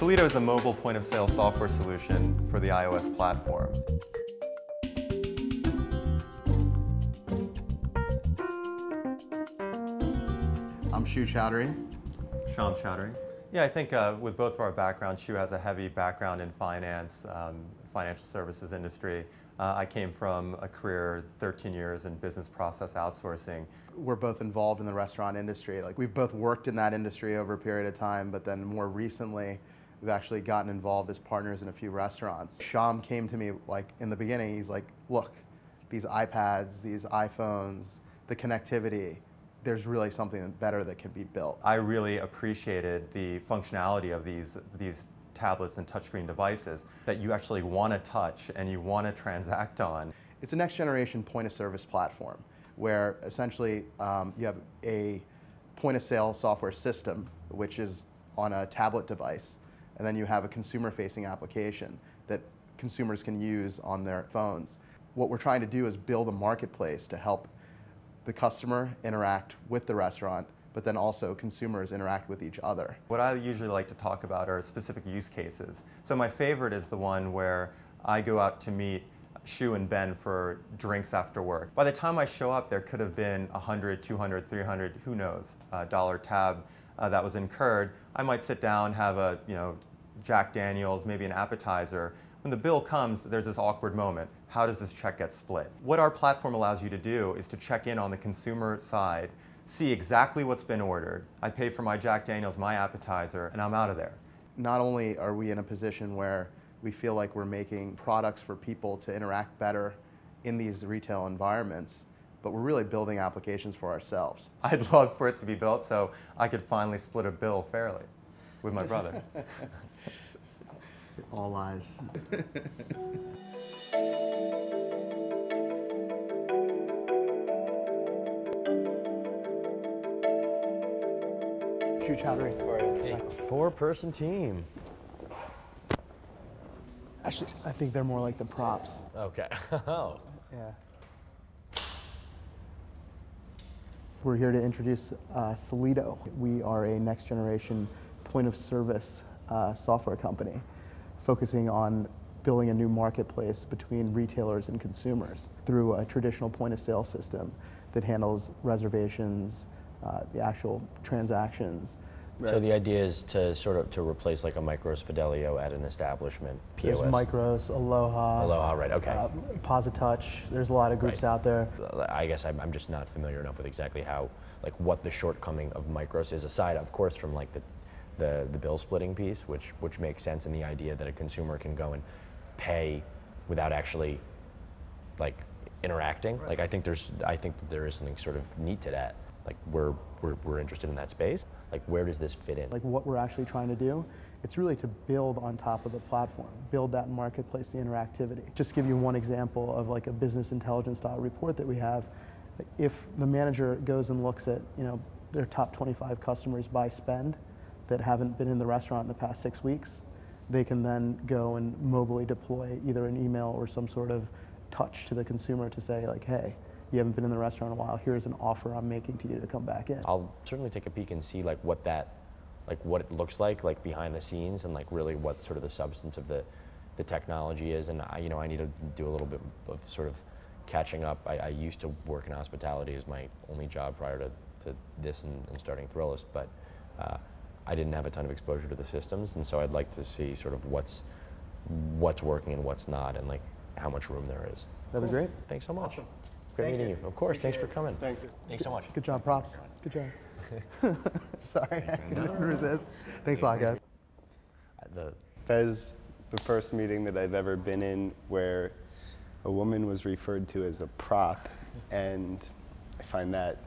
Solido is a mobile point-of-sale software solution for the iOS platform. I'm Shu Chowdhury. Sham Chowdhury. Yeah, I think with both of our backgrounds, Shu has a heavy background in finance, financial services industry. I came from a career 13 years in business process outsourcing. We're both involved in the restaurant industry. Like, we've both worked in that industry over a period of time, but then more recently, we've actually gotten involved as partners in a few restaurants. Sham came to me like in the beginning, he's like, look, these iPads, these iPhones, the connectivity, there's really something better that can be built. I really appreciated the functionality of these tablets and touchscreen devices that you actually want to touch and you want to transact on. It's a next generation point of service platform where essentially you have a point of sale software system which is on a tablet device, and then you have a consumer facing application that consumers can use on their phones. What we're trying to do is build a marketplace to help the customer interact with the restaurant, but then also consumers interact with each other. What I usually like to talk about are specific use cases. So my favorite is the one where I go out to meet Shu and Ben for drinks after work. By the time I show up, there could have been $100, $200, $300, who knows, dollar tab that was incurred. I might sit down, have a Jack Daniels, maybe an appetizer. When the bill comes, there's this awkward moment. How does this check get split? What our platform allows you to do is to check in on the consumer side, see exactly what's been ordered. I pay for my Jack Daniels, my appetizer, and I'm out of there. Not only are we in a position where we feel like we're making products for people to interact better in these retail environments, but we're really building applications for ourselves. I'd love for it to be built so I could finally split a bill fairly with my brother. All lies. Shu Chowdhury. Hey. Four-person team. Actually, I think they're more like the props. Okay. Oh. Yeah. We're here to introduce Solido. We are a next generation point of service software company focusing on building a new marketplace between retailers and consumers through a traditional point of sale system that handles reservations, the actual transactions. Right. So the idea is to replace like a Micros Fidelio at an establishment. POS. There's Micros, Aloha. Aloha, right? Okay. Positouch. There's a lot of groups out there. I guess I'm just not familiar enough with exactly how, like, what the shortcoming of Micros is, aside, of course, from like the bill splitting piece, which makes sense in the idea that a consumer can go and pay without actually like interacting. Right. Like I think that there is something sort of neat to that. Like we're interested in that space. Like, where does this fit in? Like, what we're actually trying to do, it's really to build on top of the platform, build that marketplace, the interactivity. Just give you one example of like a business intelligence style report that we have. If the manager goes and looks at their top 25 customers by spend that haven't been in the restaurant in the past 6 weeks, they can then go and mobily deploy either an email or some sort of touch to the consumer to say like, hey, you haven't been in the restaurant in a while, here's an offer I'm making to you to come back in. I'll certainly take a peek and see like what it looks like behind the scenes, and like really what sort of the substance of the technology is. And I need to do a little bit of sort of catching up. I used to work in hospitality as my only job prior to this and starting Thrillist, but I didn't have a ton of exposure to the systems, and so I'd like to see sort of what's working and what's not, and like how much room there is. That'd be great. Thanks so much. Awesome. Great meeting you. Of course. Thanks for coming. Thanks. Thanks so much. Good job, props. Good job. Sorry, I couldn't resist. Thanks a lot, guys. That is the first meeting that I've ever been in where a woman was referred to as a prop, and I find that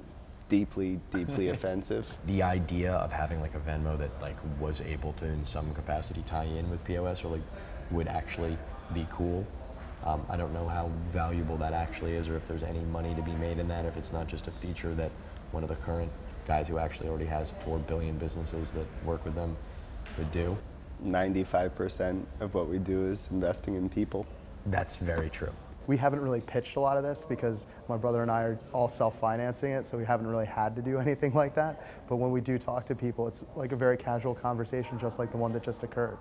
deeply, deeply offensive. The idea of having like a Venmo that like was able to in some capacity tie in with POS or like would actually be cool. I don't know how valuable that actually is, or if there's any money to be made in that, if it's not just a feature that one of the current guys who actually already has 4 billion businesses that work with them would do. 95% of what we do is investing in people. That's very true. We haven't really pitched a lot of this because my brother and I are all self-financing it, so we haven't really had to do anything like that. But when we do talk to people, it's like a very casual conversation, just like the one that just occurred.